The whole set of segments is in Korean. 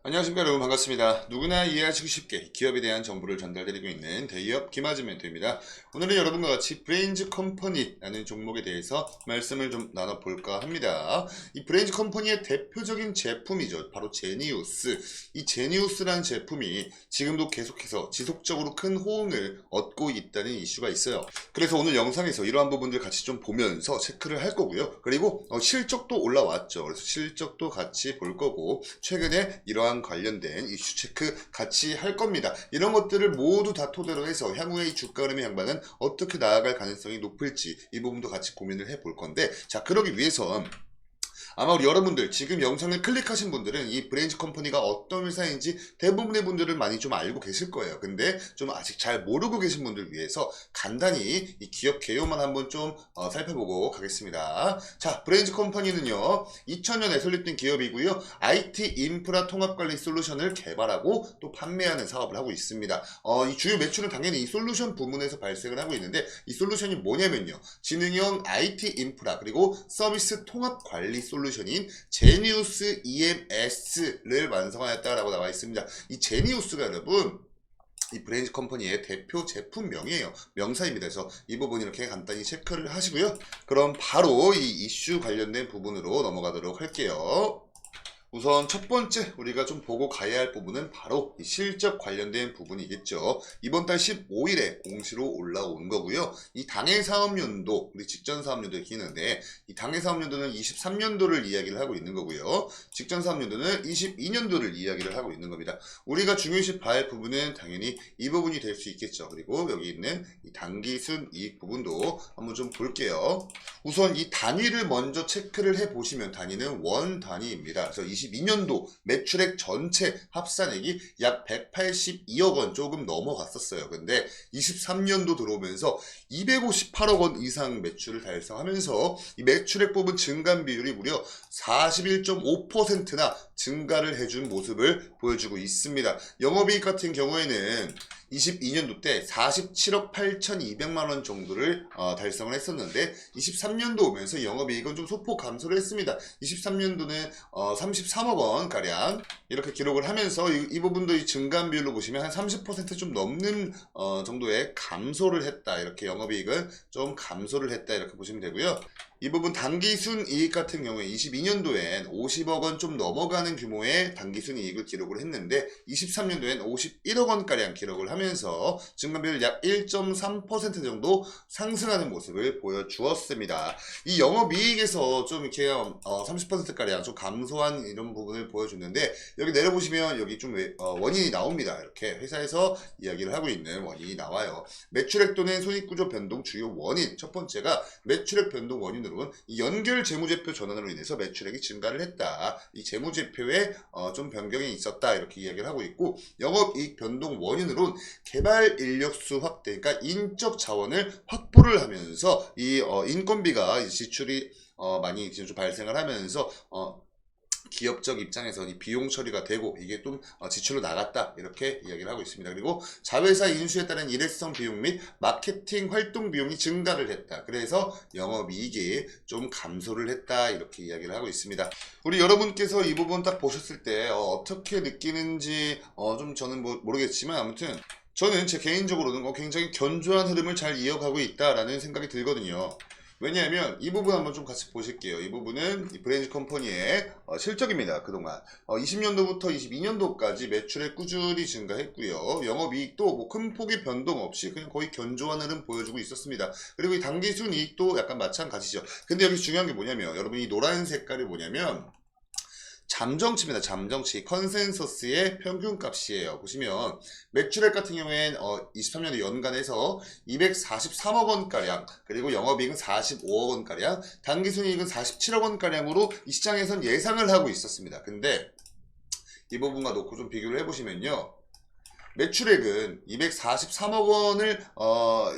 안녕하십니까 여러분, 반갑습니다. 누구나 이해하시기 쉽게 기업에 대한 정보를 전달드리고 있는 대기업 김아진 멘토입니다. 오늘은 여러분과 같이 브레인즈 컴퍼니라는 종목에 대해서 말씀을 좀 나눠볼까 합니다. 이 브레인즈 컴퍼니의 대표적인 제품이죠. 바로 제니우스. 이 제니우스라는 제품이 지금도 계속해서 지속적으로 큰 호응을 얻고 있다는 이슈가 있어요. 그래서 오늘 영상에서 이러한 부분들 같이 좀 보면서 체크를 할 거고요. 그리고 실적도 올라왔죠. 그래서 실적도 같이 볼 거고, 최근에 이러한 관련된 이슈 체크 같이 할 겁니다. 이런 것들을 모두 다 토대로 해서 향후의 주가 흐름의 향방은 어떻게 나아갈 가능성이 높을지 이 부분도 같이 고민을 해볼 건데, 자, 그러기 위해선 아마 우리 여러분들 지금 영상을 클릭하신 분들은 이 브레인즈 컴퍼니가 어떤 회사인지 대부분의 분들은 많이 좀 알고 계실 거예요. 근데 좀 아직 잘 모르고 계신 분들 위해서 간단히 이 기업 개요만 한번 좀 살펴보고 가겠습니다. 자, 브레인즈 컴퍼니는요 2000년에 설립된 기업이고요, IT 인프라 통합관리 솔루션을 개발하고 또 판매하는 사업을 하고 있습니다. 이 주요 매출은 당연히 이 솔루션 부문에서 발생을 하고 있는데, 이 솔루션이 뭐냐면요, 지능형 IT 인프라 그리고 서비스 통합 관리 솔루션인 제니우스 EMS를 완성하였다라고 나와 있습니다. 이 제니우스가 여러분 이 브레인즈 컴퍼니의 대표 제품명이에요. 명사입니다. 그래서 이 부분 이렇게 간단히 체크를 하시고요. 그럼 바로 이 이슈 관련된 부분으로 넘어가도록 할게요. 우선 첫 번째 우리가 좀 보고 가야 할 부분은 바로 이 실적 관련된 부분이겠죠. 이번 달 15일에 공시로 올라온 거고요. 이 당해 사업연도, 우리 직전 사업연도 이렇게 있는데, 이 당해 사업연도는 23년도를 이야기를 하고 있는 거고요. 직전 사업연도는 22년도를 이야기를 하고 있는 겁니다. 우리가 중요시 봐야 할 부분은 당연히 이 부분이 될 수 있겠죠. 그리고 여기 있는 이 당기순이익 부분도 한번 좀 볼게요. 우선 이 단위를 먼저 체크를 해 보시면 단위는 원 단위입니다. 그래서 22년도 매출액 전체 합산액이 약 182억 원 조금 넘어갔었어요. 근데 23년도 들어오면서 258억 원 이상 매출을 달성하면서 이 매출액 부분 증감 비율이 무려 41.5%나 증가를 해준 모습을 보여주고 있습니다. 영업이익 같은 경우에는 22년도 때 47억 8,200만 원 정도를 달성을 했었는데, 23년도 오면서 영업이익은 좀 소폭 감소를 했습니다. 23년도는 33억 원 가량 이렇게 기록을 하면서 이 부분도 이 증감 비율로 보시면 한 30% 좀 넘는 정도의 감소를 했다. 이렇게 영업이익은 좀 감소를 했다. 이렇게 보시면 되고요. 이 부분 당기순이익 같은 경우에 22년도엔 50억 원 좀 넘어가는 규모의 당기순이익을 기록을 했는데, 23년도엔 51억 원가량 기록을 하면서 증감비율 약 1.3% 정도 상승하는 모습을 보여주었습니다. 이 영업이익에서 좀 이렇게 30%가량 좀 감소한 이런 부분을 보여줬는데, 여기 내려보시면 여기 좀 원인이 나옵니다. 이렇게 회사에서 이야기를 하고 있는 원인이 나와요. 매출액 또는 손익구조 변동 주요 원인, 첫 번째가 매출액 변동 원인으로 이 연결 재무제표 전환으로 인해서 매출액이 증가를 했다. 이 재무제표에 좀 변경이 있었다. 이렇게 이야기를 하고 있고, 영업이익 변동 원인으로는 개발 인력수 확대, 그러니까 인적 자원을 확보를 하면서 이 인건비가 지출이 많이 좀 발생을 하면서 기업적 입장에서 이 비용 처리가 되고 이게 좀 지출로 나갔다. 이렇게 이야기를 하고 있습니다. 그리고 자회사 인수에 따른 일회성 비용 및 마케팅 활동 비용이 증가를 했다. 그래서 영업이익이 좀 감소를 했다. 이렇게 이야기를 하고 있습니다. 우리 여러분께서 이 부분 딱 보셨을 때 어떻게 느끼는지 좀 저는 모르겠지만, 아무튼 저는 제 개인적으로는 굉장히 견조한 흐름을 잘 이어가고 있다라는 생각이 들거든요. 왜냐하면 이 부분 한번 좀 같이 보실게요. 이 부분은 이 브레인즈 컴퍼니의 실적입니다. 그동안 20년도부터 22년도까지 매출액 꾸준히 증가했고요. 영업이익도 뭐 큰 폭의 변동 없이 그냥 거의 견조한 흐름 보여주고 있었습니다. 그리고 이 당기순이익도 약간 마찬가지죠. 근데 여기 중요한 게 뭐냐면, 여러분 이 노란 색깔이 뭐냐면 잠정치입니다. 잠정치. 컨센서스의 평균값이에요. 보시면 매출액 같은 경우엔 23년도 연간에서 243억 원가량, 그리고 영업이익은 45억 원가량, 당기순이익은 47억 원가량으로 이 시장에선 예상을 하고 있었습니다. 근데 이 부분과 놓고 좀 비교를 해보시면요, 매출액은 243억 원을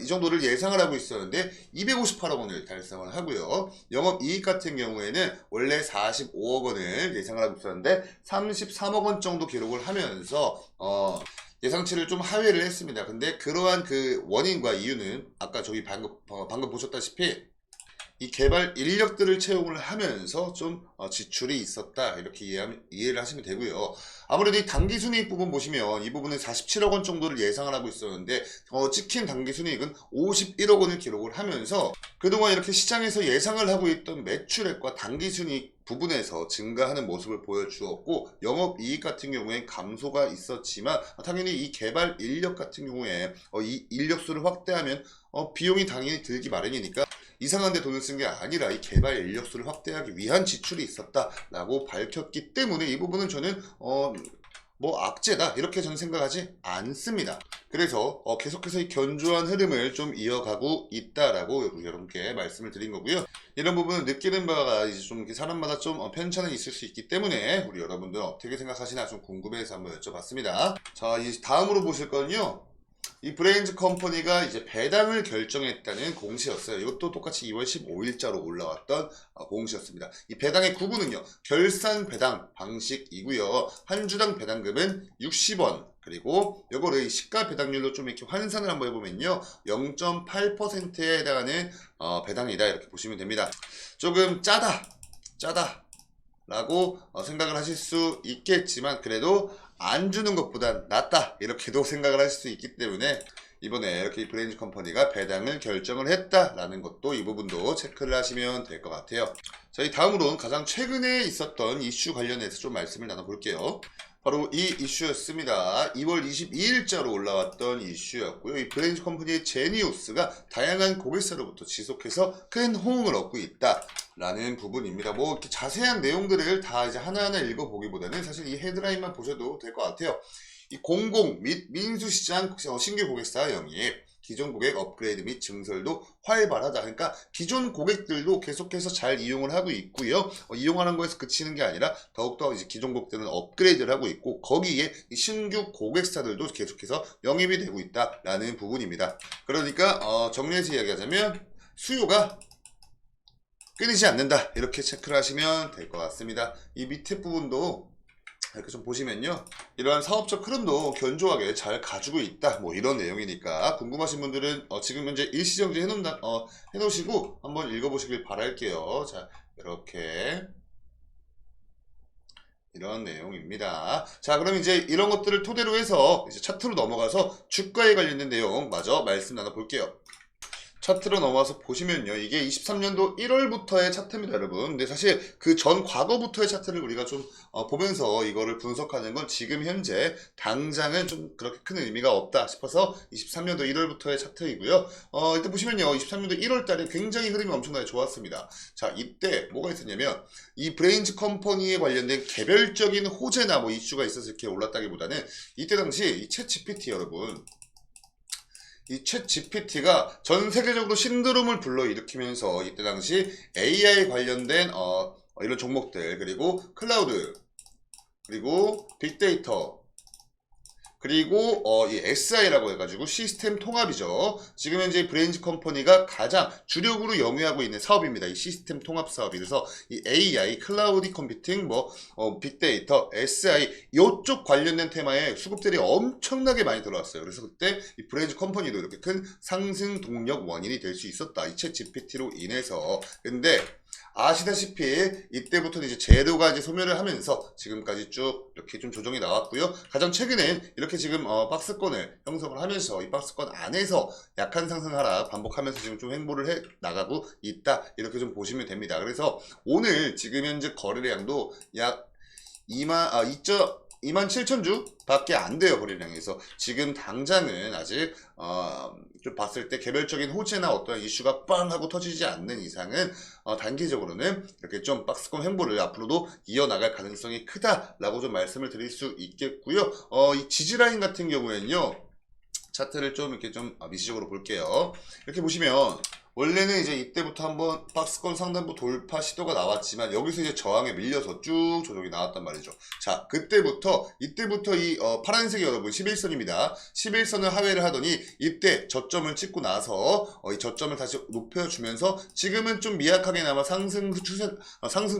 이 정도를 예상을 하고 있었는데 258억 원을 달성을 하고요. 영업이익 같은 경우에는 원래 45억 원을 예상을 하고 있었는데 33억 원 정도 기록을 하면서 예상치를 좀 하회를 했습니다. 근데 그러한 그 원인과 이유는 아까 저기 방금 보셨다시피 이 개발 인력들을 채용을 하면서 좀 지출이 있었다 이렇게 이해를 하시면 되고요. 아무래도 이 당기순이익 부분 보시면 이 부분은 47억 원 정도를 예상을 하고 있었는데 찍힌 당기순이익은 51억 원을 기록을 하면서 그동안 이렇게 시장에서 예상을 하고 있던 매출액과 당기순이익 부분에서 증가하는 모습을 보여주었고 영업이익 같은 경우에 감소가 있었지만 당연히 이 개발 인력 같은 경우에 이 인력수를 확대하면 비용이 당연히 들기 마련이니까 이상한 데 돈을 쓴 게 아니라 이 개발 인력수를 확대하기 위한 지출이 있었다라고 밝혔기 때문에 이 부분은 저는 뭐 악재다 이렇게 저는 생각하지 않습니다. 그래서 계속해서 이 견조한 흐름을 좀 이어가고 있다라고 여러분께 말씀을 드린 거고요. 이런 부분은 느끼는 바가 이제 좀 사람마다 좀 편차는 있을 수 있기 때문에 우리 여러분들 어떻게 생각하시나 좀 궁금해서 한번 여쭤봤습니다. 자, 이제 다음으로 보실 거는요. 이 브레인즈 컴퍼니가 이제 배당을 결정했다는 공시였어요. 이것도 똑같이 2월 15일자로 올라왔던 공시였습니다. 이 배당의 구분은요. 결산 배당 방식이고요. 한 주당 배당금은 60원. 그리고 이거를 시가 배당률로 좀 이렇게 환산을 한번 해보면요. 0.8%에 해당하는 배당이다 이렇게 보시면 됩니다. 조금 짜다 라고 생각을 하실 수 있겠지만 그래도 안 주는 것보단 낫다 이렇게도 생각을 하실 수 있기 때문에 이번에 이렇게 브레인즈 컴퍼니가 배당을 결정을 했다라는 것도 이 부분도 체크를 하시면 될 것 같아요. 자, 이 다음으로는 가장 최근에 있었던 이슈 관련해서 좀 말씀을 나눠볼게요. 바로 이 이슈였습니다. 2월 22일자로 올라왔던 이슈였고요. 이 브레인즈 컴퍼니의 제니우스가 다양한 고객사로부터 지속해서 큰 호응을 얻고 있다라는 부분입니다. 뭐 이렇게 자세한 내용들을 다 이제 하나하나 읽어보기보다는 사실 이 헤드라인만 보셔도 될 것 같아요. 이 공공 및 민수시장 신규 고객사 영입, 기존 고객 업그레이드 및 증설도 활발하다. 그러니까 기존 고객들도 계속해서 잘 이용을 하고 있고요. 이용하는 거에서 그치는 게 아니라 더욱더 이제 기존 고객들은 업그레이드를 하고 있고 거기에 신규 고객사들도 계속해서 영입이 되고 있다라는 부분입니다. 그러니까 정리해서 이야기하자면 수요가 끊이지 않는다. 이렇게 체크를 하시면 될 것 같습니다. 이 밑에 부분도 이렇게 좀 보시면요. 이러한 사업적 흐름도 견조하게 잘 가지고 있다. 뭐 이런 내용이니까 궁금하신 분들은 지금 현재 일시정지 해놓으시고 한번 읽어보시길 바랄게요. 자, 이렇게 이런 내용입니다. 자, 그럼 이제 이런 것들을 토대로 해서 이제 차트로 넘어가서 주가에 관련된 내용 마저 말씀 나눠볼게요. 차트로 넘어와서 보시면요. 이게 23년도 1월부터의 차트입니다, 여러분. 근데 사실 그 전 과거부터의 차트를 우리가 좀 보면서 이거를 분석하는 건 지금 현재 당장은 좀 그렇게 큰 의미가 없다 싶어서 23년도 1월부터의 차트이고요. 이때 보시면요. 23년도 1월 달에 굉장히 흐름이 엄청나게 좋았습니다. 자, 이때 뭐가 있었냐면 이 브레인즈 컴퍼니에 관련된 개별적인 호재나 뭐 이슈가 있어서 이렇게 올랐다기보다는 이때 당시 이 챗 GPT 여러분 이 챗 GPT가 전 세계적으로 신드롬을 불러일으키면서 이때 당시 AI 관련된 이런 종목들 그리고 클라우드 그리고 빅데이터 그리고 이 SI라고 해가지고 시스템 통합이죠. 지금 현재 브레인즈 컴퍼니가 가장 주력으로 영위하고 있는 사업입니다. 이 시스템 통합 사업이. 그래서 이 AI, 클라우드 컴퓨팅, 빅데이터, SI 이쪽 관련된 테마에 수급들이 엄청나게 많이 들어왔어요. 그래서 그때 이 브레인즈 컴퍼니도 이렇게 큰 상승 동력 원인이 될 수 있었다. 이 챗 GPT로 인해서. 근데 아시다시피 이때부터 이제 재료가 이제 소멸을 하면서 지금까지 쭉 이렇게 좀 조정이 나왔고요. 가장 최근엔 이렇게 지금 박스권을 형성을 하면서 이 박스권 안에서 약한 상승하라 반복하면서 지금 좀 횡보를 해 나가고 있다 이렇게 좀 보시면 됩니다. 그래서 오늘 지금 현재 거래량도 약 27,000주 밖에 안 돼요, 거래량에서. 지금 당장은 아직 좀 봤을 때 개별적인 호재나 어떤 이슈가 빵 하고 터지지 않는 이상은 단기적으로는 이렇게 좀 박스권 횡보를 앞으로도 이어나갈 가능성이 크다라고 좀 말씀을 드릴 수 있겠고요. 이 지지라인 같은 경우에는요. 차트를 좀 이렇게 좀 미시적으로 볼게요. 이렇게 보시면 원래는 이제 이때부터 한번 박스권 상단부 돌파 시도가 나왔지만 여기서 이제 저항에 밀려서 쭉 조정이 나왔단 말이죠. 자, 이때부터 이 파란색이 여러분 11선입니다. 11선을 하회를 하더니 이때 저점을 찍고 나서 이 저점을 다시 높여주면서 지금은 좀 미약하게나마 상승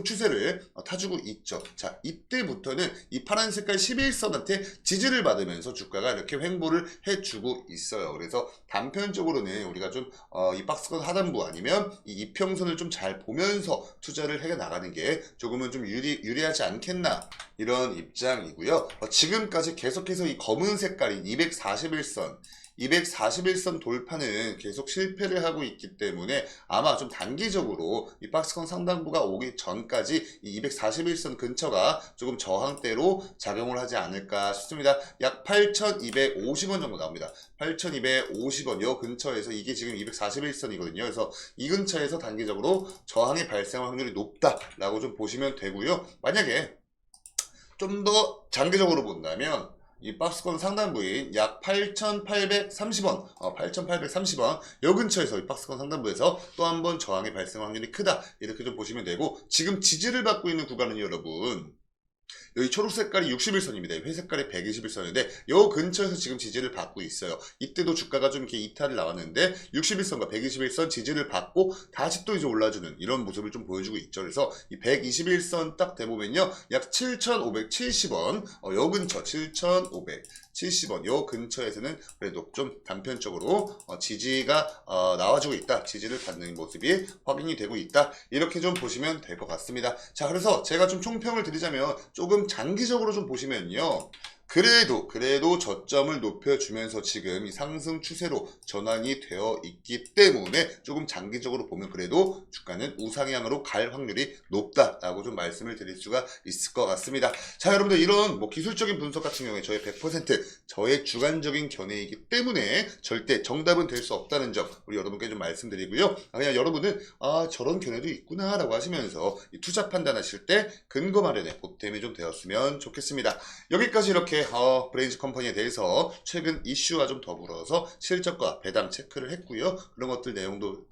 추세를 타주고 있죠. 자, 이때부터는 이 파란 색깔 11선한테 지지를 받으면서 주가가 이렇게 횡보를 해주고 있어요. 그래서 단편적으로는 우리가 좀 이 박스권 하단부 아니면 이 이평선을 좀 잘 보면서 투자를 해 나가는 게 조금은 좀 유리하지 않겠나 이런 입장이고요. 지금까지 계속해서 이 검은 색깔인 241선 241선 돌파는 계속 실패를 하고 있기 때문에 아마 좀 단기적으로 이 박스권 상단부가 오기 전까지 이 241선 근처가 조금 저항대로 작용을 하지 않을까 싶습니다. 약 8,250원 정도 나옵니다. 8,250원 요 근처에서 이게 지금 241선이거든요. 그래서 이 근처에서 단기적으로 저항이 발생할 확률이 높다라고 좀 보시면 되고요. 만약에 좀 더 장기적으로 본다면 이 박스권 상단부인 약 8,830원, 8,830원 요 근처에서 이 박스권 상단부에서 또 한 번 저항이 발생 확률이 크다 이렇게 좀 보시면 되고 지금 지지를 받고 있는 구간은 여러분 여기 초록 색깔이 61선입니다. 회색깔이 121선인데 요 근처에서 지금 지지를 받고 있어요. 이때도 주가가 좀 이렇게 이탈을 나왔는데 61선과 121선 지지를 받고 다시 또 이제 올라주는 이런 모습을 좀 보여주고 있죠. 그래서 이 121선 딱 대보면요. 약 7,570원 요 근처 7,570원 요 근처에서는 그래도 좀 단편적으로 지지가 나와주고 있다. 지지를 받는 모습이 확인이 되고 있다. 이렇게 좀 보시면 될 것 같습니다. 자, 그래서 제가 좀 총평을 드리자면 조금 장기적으로 좀 보시면요. 그래도 저점을 높여주면서 지금 이 상승 추세로 전환이 되어 있기 때문에 조금 장기적으로 보면 그래도 주가는 우상향으로 갈 확률이 높다라고 좀 말씀을 드릴 수가 있을 것 같습니다. 자, 여러분들 이런 뭐 기술적인 분석 같은 경우에 저의 100% 저의 주관적인 견해이기 때문에 절대 정답은 될 수 없다는 점 우리 여러분께 좀 말씀드리고요. 그냥 여러분은 저런 견해도 있구나 라고 하시면서 이 투자 판단하실 때 근거 마련에 보탬이 좀 되었으면 좋겠습니다. 여기까지 이렇게 브레인즈 컴퍼니에 대해서 최근 이슈와 좀 더불어서 실적과 배당 체크를 했고요. 그런 것들 내용도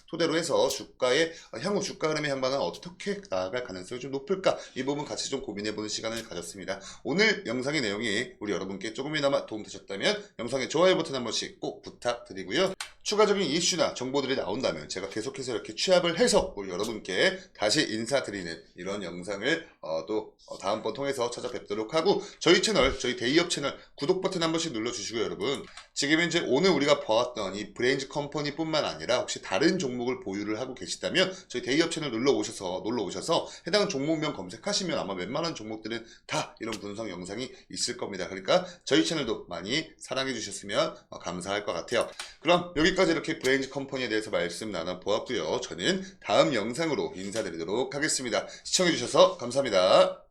토대로 해서 주가의 향후 주가 흐름의 향방은 어떻게 나아갈 가능성이 좀 높을까 이 부분 같이 좀 고민해보는 시간을 가졌습니다. 오늘 영상의 내용이 우리 여러분께 조금이나마 도움되셨다면 영상의 좋아요 버튼 한 번씩 꼭 부탁드리고요. 추가적인 이슈나 정보들이 나온다면 제가 계속해서 이렇게 취합을 해서 우리 여러분께 다시 인사드리는 이런 영상을 또 다음번 통해서 찾아뵙도록 하고 저희 채널, 저희 데이업 채널 구독 버튼 한 번씩 눌러주시고요. 여러분 지금 이제 오늘 우리가 보았던 이 브레인즈 컴퍼니 뿐만 아니라 혹시 다른 종목을 보유를 하고 계시다면 저희 데이업 채널 놀러 오셔서 해당 종목명 검색하시면 아마 웬만한 종목들은 다 이런 분석 영상이 있을 겁니다. 그러니까 저희 채널도 많이 사랑해 주셨으면 감사할 것 같아요. 그럼 여기까지 이렇게 브레인즈 컴퍼니에 대해서 말씀 나눠보았고요. 저는 다음 영상으로 인사드리도록 하겠습니다. 시청해 주셔서 감사합니다.